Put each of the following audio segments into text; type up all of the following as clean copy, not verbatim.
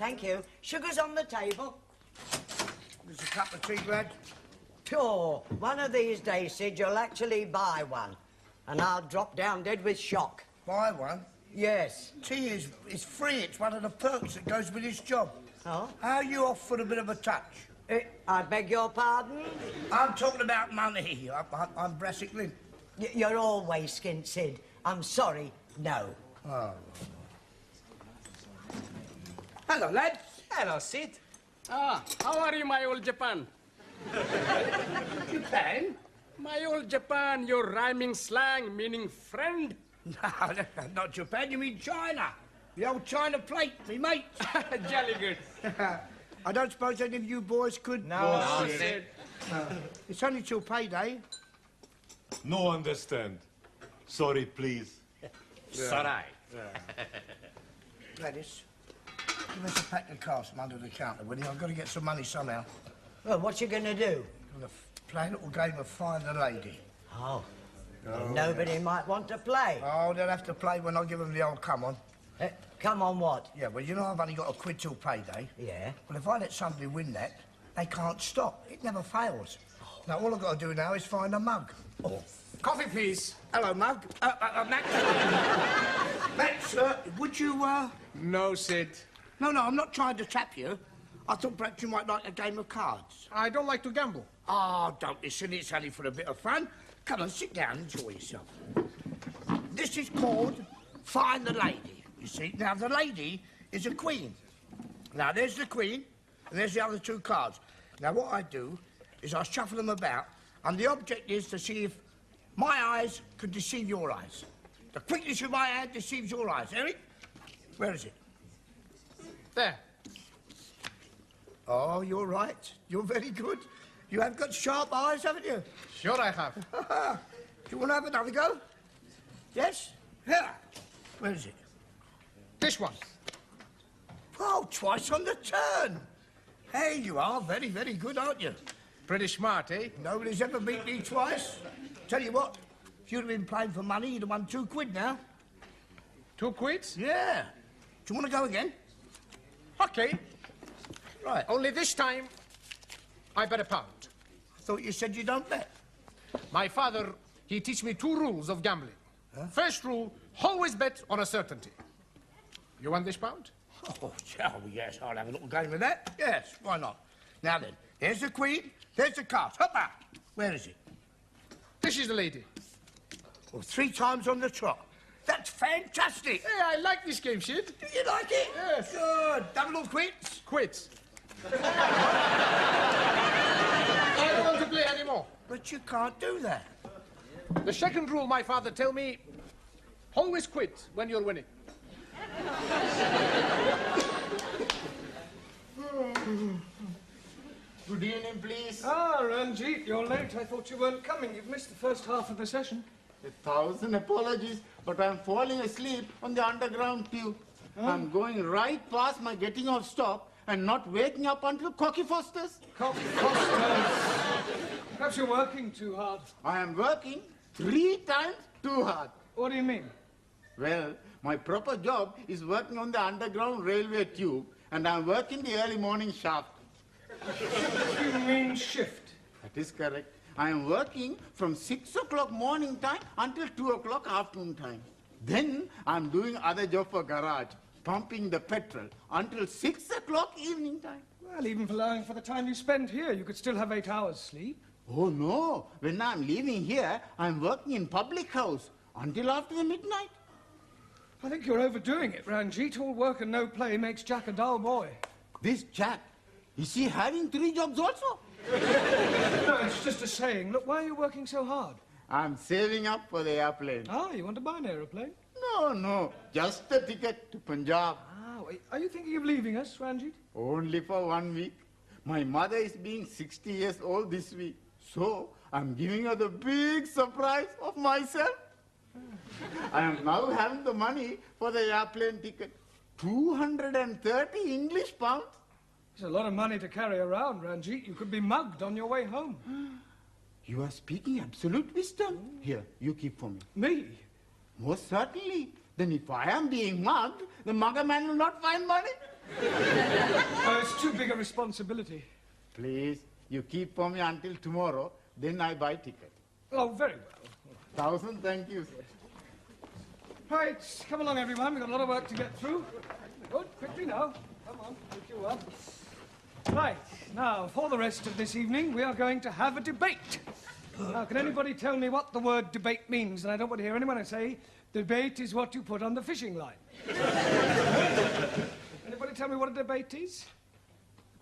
thank you. Sugar's on the table. There's a cup of tea, lad. Sure. One of these days, Sid, you'll actually buy one. And I'll drop down dead with shock. Buy one? Yes. Tea is free. It's one of the perks that goes with this job. Oh? How are you off for a bit of a touch? I beg your pardon? I'm talking about money. I'm Brassic Lynn. You're always skint, Sid. I'm sorry, no. Oh. Hello, lads. Hello, Sid. Ah, how are you, my old Japan? Japan? My old Japan, your rhyming slang meaning friend? No, not Japan. You mean China. The old China plate, me mate. Jolly good. I don't suppose any of you boys could... No, Sid. It's only till payday. No understand. Sorry, please. Sarai. Gladys, give us a pack of cards from under the counter, will you? I've got to get some money somehow. Well, what you gonna do? I'm going to play a little game of Find the Lady. Oh. Well, nobody might want to play. Oh, they'll have to play when I give them the old come on. Come on what? Yeah, well, you know I've only got a quid till payday. Yeah. Well, if I let somebody win that, they can't stop. It never fails. Now, all I've got to do now is find a mug. Oh. Coffee, please. Hello, mug. Max. Max, would you, No, Sid. No, I'm not trying to trap you. I thought perhaps you might like a game of cards. I don't like to gamble. Oh, don't listen. It's only for a bit of fun. Come on, sit down, enjoy yourself. This is called Find the Lady, you see. Now, the lady is a queen. Now, there's the queen, and there's the other two cards. Now, what I do is I shuffle them about, and the object is to see if my eyes could deceive your eyes. The quickness of my hand deceives your eyes. Eric, where is it? There. Oh, you're right. You're very good. You have got sharp eyes, haven't you? Sure I have. Do you want to have another go? Yes? Here. Where is it? This one. Oh, twice on the turn. Hey, you are very, very good, aren't you? Pretty smart, eh? Nobody's ever beat me twice. Tell you what, if you'd have been playing for money, you'd have won 2 quid now. 2 quids? Yeah. Do you want to go again? Okay. Right. Only this time, I bet £1. I thought you said you don't bet. My father, he teach me 2 rules of gambling. Huh? First rule, always bet on a certainty. You want this £1? Oh, yes, I'll have a little game of that. Yes, why not? Now then, there's the queen, there's the cards. Hoppa! Where is it? This is the lady. Well, 3 times on the trot. That's fantastic. Hey, I like this game, Sid. Do you like it? Yes. Good. Double or quits? Quits. I don't want to play anymore. But you can't do that. The second rule my father tell me, always quit when you're winning. Good evening, please. Ah, Ranjit, you're late. I thought you weren't coming. You've missed the first half of the session. 1,000 apologies, but I'm falling asleep on the underground tube. I'm going right past my getting off stop and not waking up until Cocky Foster's. Cocky Foster's. Perhaps you're working too hard. I am working 3 times too hard. What do you mean? Well, my proper job is working on the underground railway tube, and I'm working the early morning shaft. You mean shift? That is correct. I am working from 6 o'clock morning time until 2 o'clock afternoon time. Then I'm doing other job for garage, pumping the petrol until 6 o'clock evening time. Well, even for allowing for the time you spend here, you could still have 8 hours sleep. Oh, no. When I'm leaving here, I'm working in public house until after the midnight. I think you're overdoing it, Ranjit. All work and no play makes Jack a dull boy. This Jack, is he having 3 jobs also? No, it's just a saying. Look, why are you working so hard? I'm saving up for the airplane. Ah, you want to buy an aeroplane? No. Just the ticket to Punjab. Ah, wait, are you thinking of leaving us, Ranjit? Only for 1 week. My mother is being 60 years old this week. So, I'm giving her the big surprise of myself. I am now having the money for the airplane ticket. 230 English pounds. It's a lot of money to carry around, Ranjit. You could be mugged on your way home. You are speaking absolute wisdom. Here, you keep for me. Me? Most certainly. Then if I am being mugged, the mugger man will not find money. Oh, it's too big a responsibility. Please, you keep for me until tomorrow, then I buy ticket. Oh, very well. 1,000 thank you, sir. Right, come along, everyone. We've got a lot of work to get through. Good, quickly now. Come on, pick you up. Right, now, for the rest of this evening, we are going to have a debate. Now, can anybody tell me what the word debate means? And I don't want to hear anyone say, debate is what you put on the fishing line. Anybody tell me what a debate is?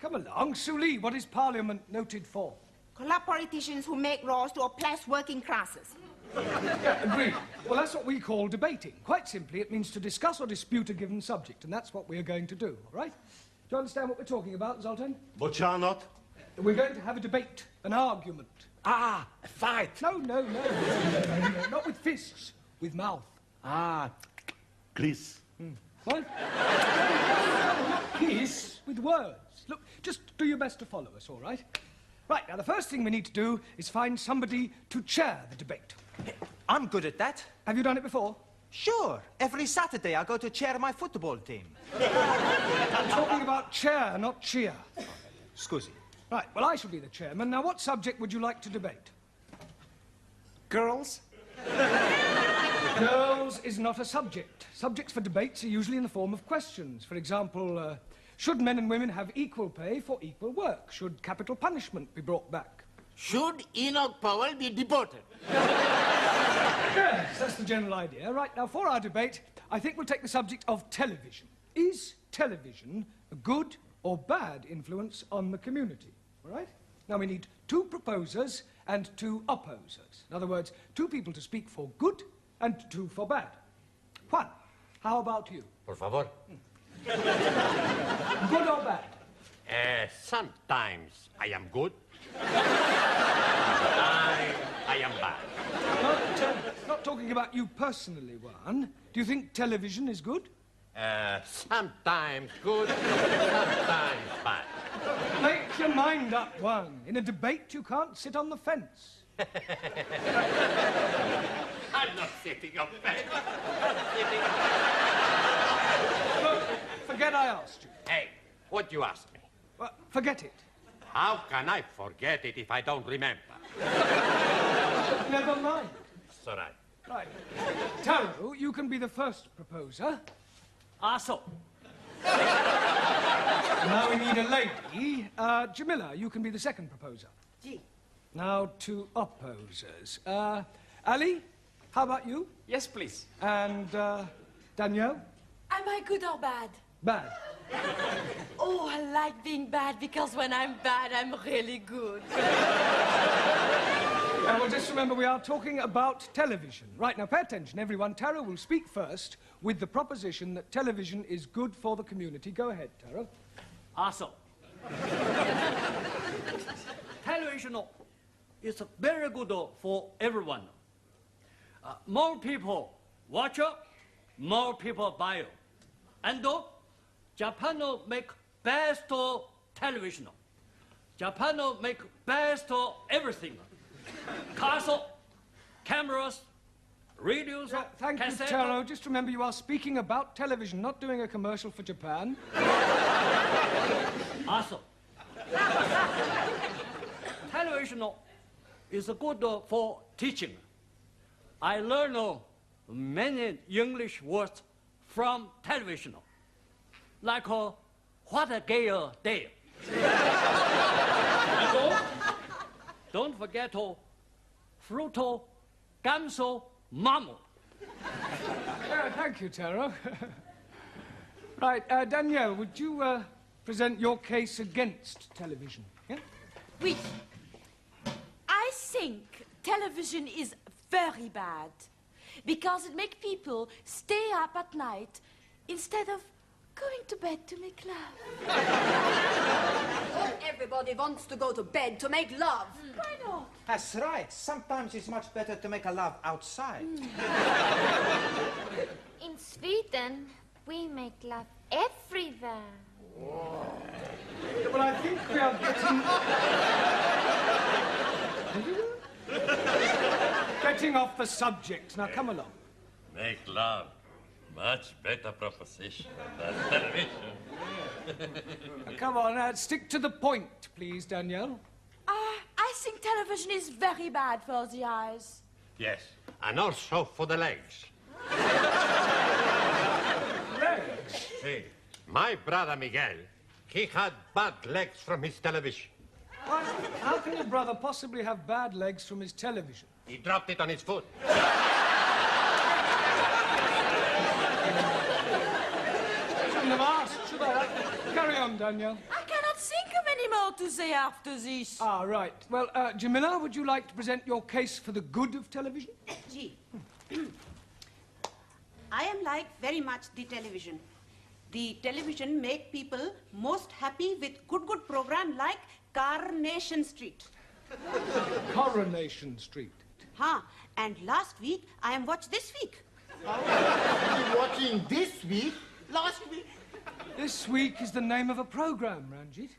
Come along. Suli, what is Parliament noted for? Corrupt politicians who make laws to oppress working classes. Yeah, agreed. Well, that's what we call debating. Quite simply, it means to discuss or dispute a given subject, and that's what we're going to do, all right? Do you understand what we're talking about, Zoltan? But shall not? We're going to have a debate, an argument. Ah, a fight. No, not with fists, with mouth. Ah, Chris. What? Not kiss, with words. Look, just do your best to follow us, all right? Right, now the first thing we need to do is find somebody to chair the debate. I'm good at that. Have you done it before? Sure. Every Saturday I go to chair my football team. I'm talking about chair, not cheer. Scusi. Right, well, I shall be the chairman. Now, what subject would you like to debate? Girls? Girls is not a subject. Subjects for debates are usually in the form of questions. For example, should men and women have equal pay for equal work? Should capital punishment be brought back? Should Enoch Powell be deported? Yes, that's the general idea. Right, now, for our debate, I think we'll take the subject of television. Is television a good or bad influence on the community? All right? Now, we need 2 proposers and 2 opposers. In other words, 2 people to speak for good and 2 for bad. Juan, how about you? Por favor. Good or bad? Sometimes I am good. I am bad. Not talking about you personally, Juan. Do you think television is good? Sometimes good, sometimes bad. Make your mind up, Juan. In a debate, you can't sit on the fence. I'm not sitting on bed. Look, forget I asked you. Hey, what you ask me? Well, forget it. How can I forget it if I don't remember? Never mind. It's all right. Right. Taro, you can be the first proposer. Also. Now we need a lady. Jamila, you can be the second proposer. Gee. Now 2 opposers. Ali, how about you? Yes, please. And Danielle? Am I good or bad? Bad. Oh, I like being bad because when I'm bad, I'm really good. Well, just remember we are talking about television. Right, now pay attention, everyone. Taro will speak first with the proposition that television is good for the community. Go ahead, Taro. Also. Television is very good for everyone. More people watch it, more people buy it. And Japan make best television. Japan make best everything. Cars, cameras, radios, Thank you, cassette. Taro. Just remember you are speaking about television, not doing a commercial for Japan. Also, television is good for teaching. I learn many English words from television, like what a gay day. Don't forget fruto, gamso, mamo. Yeah, thank you, Taro. Right, Danielle, would you present your case against television? Yeah? Oui. I think television is very bad because it makes people stay up at night instead of going to bed to make love. Everybody wants to go to bed to make love. Why not? That's right. Sometimes it's much better to make a love outside. In Sweden, we make love everywhere. Well, I think we are getting off the subject. Now, come along. Make love. Much better proposition than television. Now, come on, stick to the point, please, Danielle. I think television is very bad for the eyes. Yes, and also for the legs. Legs? Hey, my brother Miguel, he had bad legs from his television. What? How can your brother possibly have bad legs from his television? He dropped it on his foot. Shouldn't have asked, should I? Carry on, Danielle. I cannot think of any more to say after this. Ah, right. Well, Jamila, would you like to present your case for the good of television? Gee. I am like very much the television. The television make people most happy with good program like Coronation Street. Coronation Street. Huh. And last week, I am watched this week. You're watching this week? Last week? This week is the name of a program, Ranjit.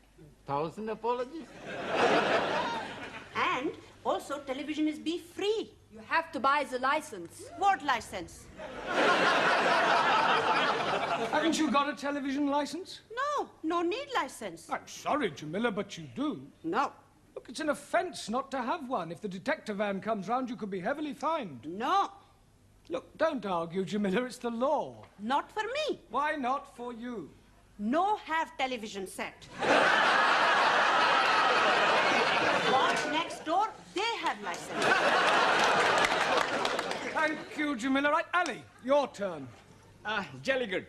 1,000 apologies. And also, television is be free. You have to buy the license. What license? Haven't you got a television license? No need license. I'm sorry, Jamila, but you do. No. Look, it's an offence not to have one. If the detector van comes round, you could be heavily fined. No. Look, don't argue, Jamila. It's the law. Not for me. Why not for you? No have television set. Watch next door, they have license. Thank you, Jamila. Right, Ali, your turn. Jolly good.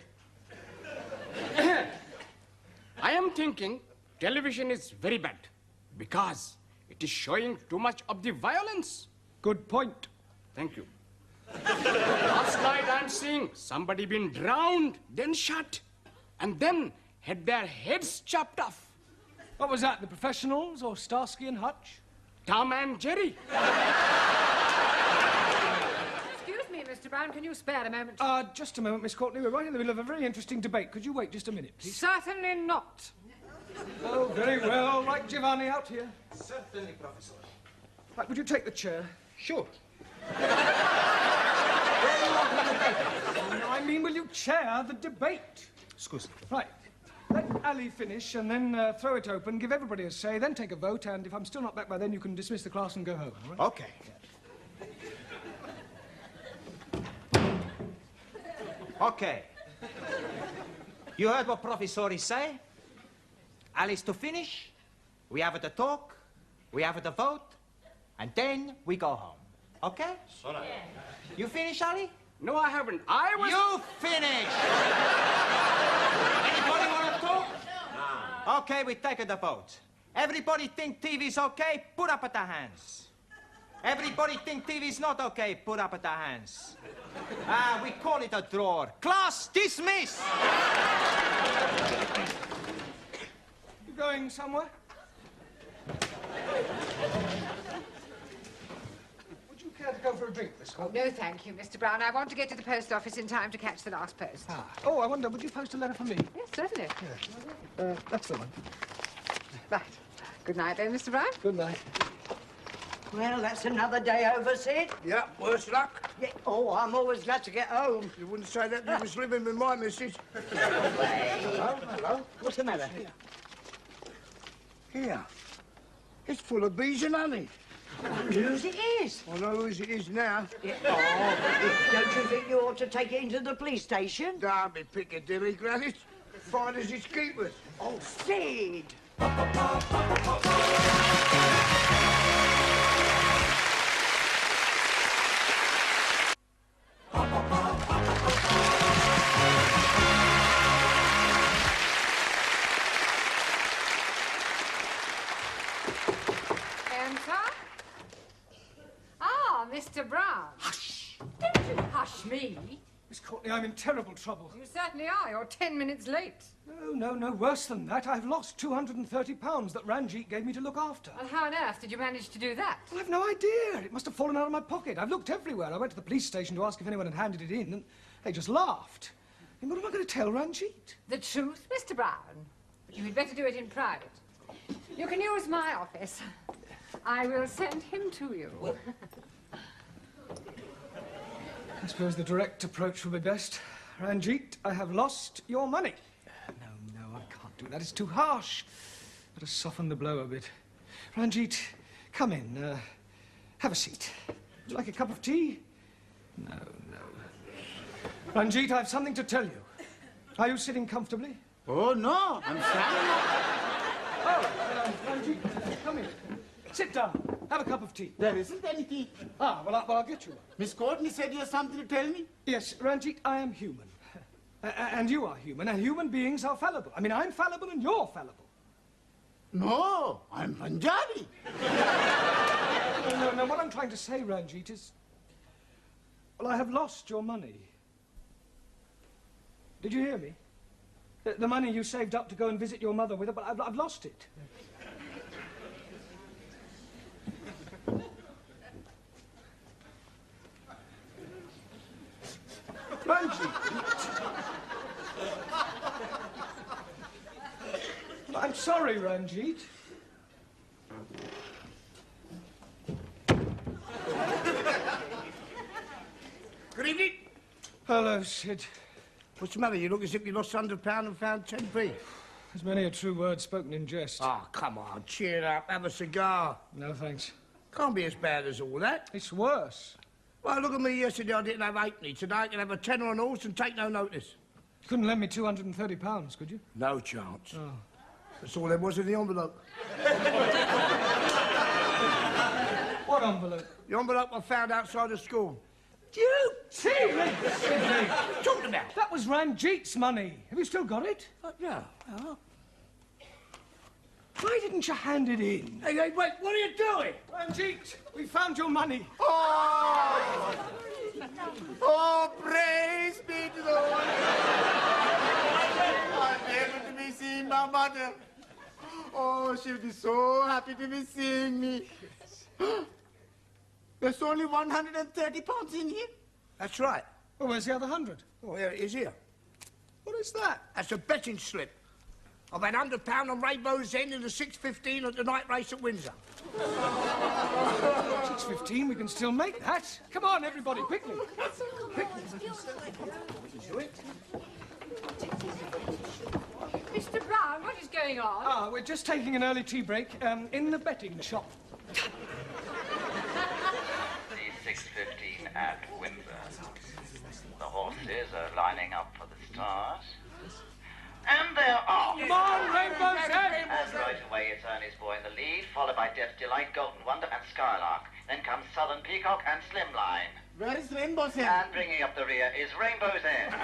I am thinking television is very bad because it is showing too much of the violence. Good point. Thank you. Last night I'm seeing somebody been drowned, then shot, and then had their heads chopped off. What was that, the Professionals or Starsky and Hutch? Tom and Jerry. Excuse me, Mr. Brown, can you spare a moment? Just a moment, Miss Courtney. We're right in the middle of a very interesting debate. Could you wait just a minute, please? Certainly not. Oh, very well. Right, Giovanni, out here. Certainly, Professor. Right, would you take the chair? Sure. No, I mean, will you chair the debate? Excuse me. Right. Let Ali finish and then throw it open, give everybody a say, then take a vote, and if I'm still not back by then, you can dismiss the class and go home, all right? Okay. Okay. You heard what Professor say? Alice to finish, we have the talk, we have the vote, and then we go home. Okay? Sorry. You finish, Ali? No, I haven't. I was... You finish! Anybody want to talk? No. Okay, we take the vote. Everybody think TV's okay? Put up their hands. Everybody think TV's not okay? Put up their hands. We call it a draw. Class, dismiss! You going somewhere? Would you care to go for a drink, Miss Courtney? No, thank you, Mr. Brown. I want to get to the post office in time to catch the last post. Oh, I wonder, would you post a letter for me? Yes, certainly. That's the one. Right. Good night, then, Mr. Brown. Good night. Well, that's another day over, Sid. Yeah, worse luck. Yeah. Oh, I'm always glad to get home. You wouldn't say that if you was living with my missus. Hello? What's the matter? Here. It's full of bees and honey. Whose it is? I know whose it is now. Yeah. Oh, don't you think you ought to take it into the police station? Don't be Piccadilly, Gladys. Find us its keepers. Oh, Sid! Mr. Brown. Hush! Don't you hush me. Miss Courtney, I'm in terrible trouble. You certainly are. You're 10 minutes late. No, worse than that. I've lost £230 that Ranjit gave me to look after. Well, how on earth did you manage to do that? Well, I've no idea. It must have fallen out of my pocket. I've looked everywhere. I went to the police station to ask if anyone had handed it in, and they just laughed. And what am I going to tell Ranjit? The truth, Mr. Brown. But you had better do it in private. You can use my office. I will send him to you. Well, I suppose the direct approach will be best. Ranjit, I have lost your money. No, I can't do that is too harsh. Let us soften the blow a bit. Ranjit, come in. Have a seat. Would you like a cup of tea? No. Ranjit, I have something to tell you. Are you sitting comfortably? Oh, no, I'm standing up. Oh, Ranjit, come in. Sit down. Have a cup of tea. There isn't any tea. Ah, well, I'll get you one. Miss Courtney said you have something to tell me. Yes, Ranjit, I am human. And you are human, and human beings are fallible. I mean, I'm fallible and you're fallible. No, I'm Punjabi. No, what I'm trying to say, Ranjit, is... Well, I have lost your money. Did you hear me? The money you saved up to go and visit your mother with, but I've lost it. Ranjit. I'm sorry, Ranjit. Good evening. Hello, Sid. What's the matter? You look as if you lost £100 and found 10p. There's many a true word spoken in jest. Oh, come on, cheer up. Have a cigar. No, thanks. Can't be as bad as all that. It's worse. Well, look at me yesterday. I didn't have 8p. Today I can have a tenner on horse and take no notice. You couldn't lend me £230, could you? No chance. Oh. That's all there was in the envelope. What envelope? The envelope I found outside the school. You serious? Talking about? That was Ranjit's money. Have you still got it? Yeah. Why didn't you hand it in? Hey, wait, what are you doing? Ranjit, we found your money. Oh, praise be to the Lord. I'm able to be seeing my mother. Oh, she'll be so happy to be seeing me. There's only £130 in here. That's right. Well, where's the other 100? Oh, here it is here. What is that? That's a betting slip. I've had £100 on Rainbow's End in the 6:15 at the night race at Windsor. 6:15, we can still make that. Come on, everybody, quickly. Mr. Brown, what is going on? Ah, we're just taking an early tea break in the betting shop. The 6:15 at Windsor. The horses are lining up for the start. And they're off. Come on, Rainbow's End! And right away it's Ernie's Boy in the lead, followed by Death's Delight, Golden Wonder and Skylark. Then comes Southern Peacock and Slimline. Where is Rainbow's End? And bringing up the rear is Rainbow's End.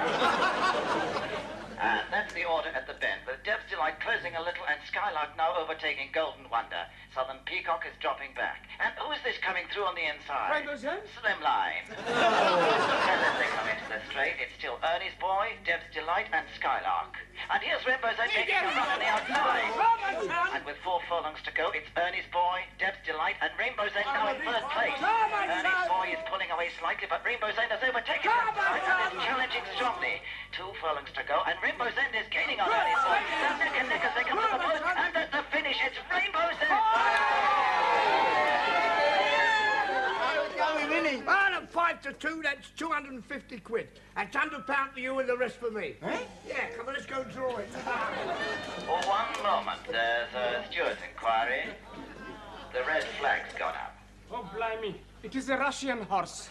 And that's the order at the bend, with Death's Delight closing a little and Skylark now overtaking Golden Wonder. Southern Peacock is dropping back. And who is this coming through on the inside? Rainbow's End? Slimline. And as they come into the straight, it's still Ernie's Boy, Death's Delight and Skylark. And here's Rainbow's End making a run on the outside. And with 4 furlongs to go, it's Ernie's Boy, Death's Delight and Rainbow's End now in third place. Ernie's Boy is pulling away slightly, but Rainbow's End has overtaken him and is challenging strongly. 2 furlongs to go, and Rainbow's End is gaining on Ernie's Boy. Now neck and neck as they come to the post, and at the finish, it's Rainbow's End. Are we winning? Well, at 5-2, that's 250 quid. That's £100 for you and the rest for me. Eh? Yeah, come on, let's go draw it. For one moment, there's a steward's inquiry. The red flag's gone up. Oh, blimey. It is a Russian horse.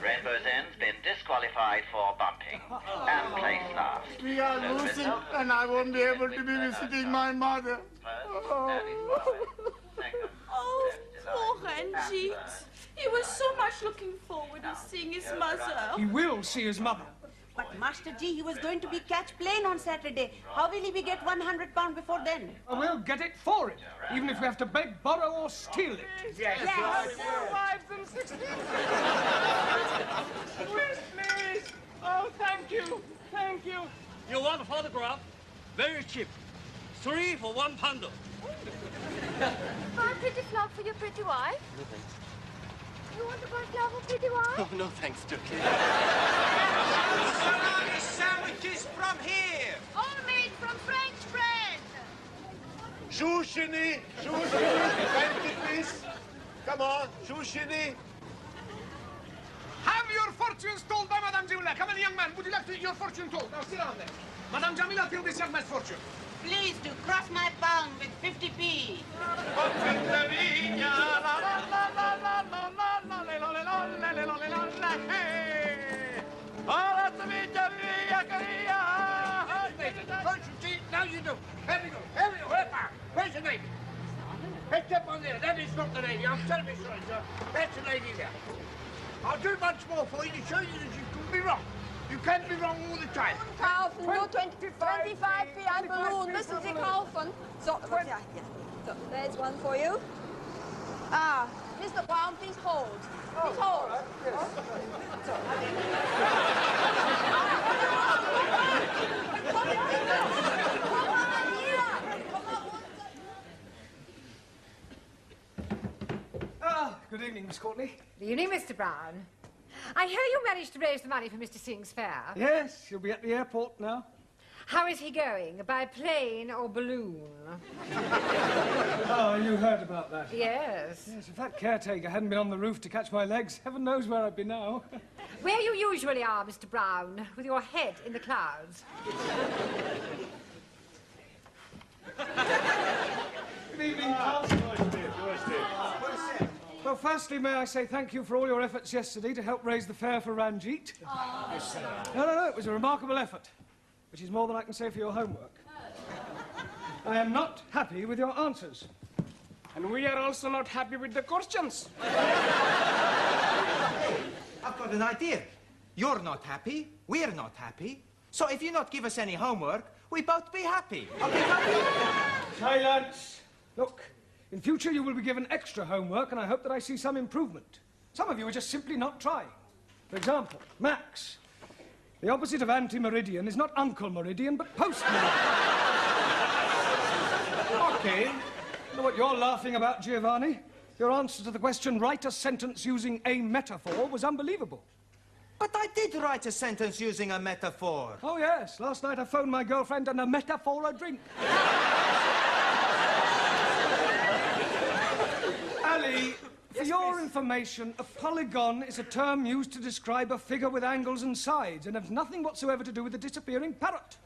Rainbow's End's been disqualified for bumping and placed last. We are losing, and I won't be able to be visiting my mother. Oh, poor Ranjit. He was so much looking forward to seeing his mother. He will see his mother. But Master G, he was going to be catch plane on Saturday. How will he be get £100 before then? We'll get it for him, even if we have to beg, borrow, or steal it. Yes. Please. Oh, thank you. Thank you. You want a photograph? Very cheap. 3 for £1. Buy a pretty flower for your pretty wife? No, thanks. You want to buy a flower for pretty wife? Oh, no, thanks, Turkey. Salami sandwiches from here. All made from French bread. Shushini! Shushini! 20, please. Come on, Shushini. Have your fortunes told by Madame Jula. Come on, young man. Would you like to your fortune told? Now, sit down there. Madame Jamila, fill this young man's fortune. Please do cross my pound with 50p. Now you do. Here we go. Here we go. Where's the lady? Head up on there. That is not the lady. I'm terribly sorry, sir. That's the lady there. I'll do much more for you to show you that you can be wrong. You can't be wrong all the time. Kaufen, nur 25p ein Balloon. Müssen Sie kaufen. So, ja, hier. So, there's one for you. Ah, Mr. Brown, please hold. Please hold. Good evening, Miss Courtney. Good evening, Mr. Brown. I hear you managed to raise the money for Mr. Singh's fair. Yes, he'll be at the airport now. How is he going? By plane or balloon? Oh, you heard about that? Yes. Yes, if that caretaker hadn't been on the roof to catch my legs, heaven knows where I'd be now. Where you usually are, Mr. Brown, with your head in the clouds. Good evening, Carl. Well, firstly, may I say thank you for all your efforts yesterday to help raise the fare for Ranjit. Yes, sir. No, it was a remarkable effort, which is more than I can say for your homework. I am not happy with your answers. And we are also not happy with the questions. I've got an idea. You're not happy, we're not happy. So if you not give us any homework, we both be happy. Okay? Silence! Look, in future you will be given extra homework, and I hope that I see some improvement. Some of you are just simply not trying. For example, Max. The opposite of anti-meridian is not Uncle Meridian, but post-meridian. Okay. You know what you're laughing about, Giovanni? Your answer to the question, write a sentence using a metaphor, was unbelievable. But I did write a sentence using a metaphor. Oh, yes. Last night I phoned my girlfriend and a metaphor a drink. Ali, for your information, a polygon is a term used to describe a figure with angles and sides and has nothing whatsoever to do with the disappearing parrot.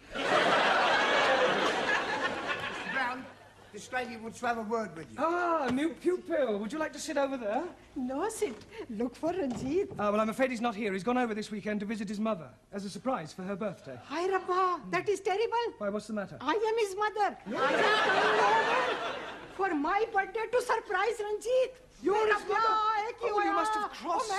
Brown, this lady wants to have a word with you. Ah, a new pupil. Would you like to sit over there? No, sit. Look for Ranjit. Well, I'm afraid he's not here. He's gone over this weekend to visit his mother as a surprise for her birthday. Hi, Rabba. That is terrible. Why, what's the matter? I am his mother. I am coming over for my birthday to surprise Ranjit. You're his mother? Oh, you must have crossed. Oh,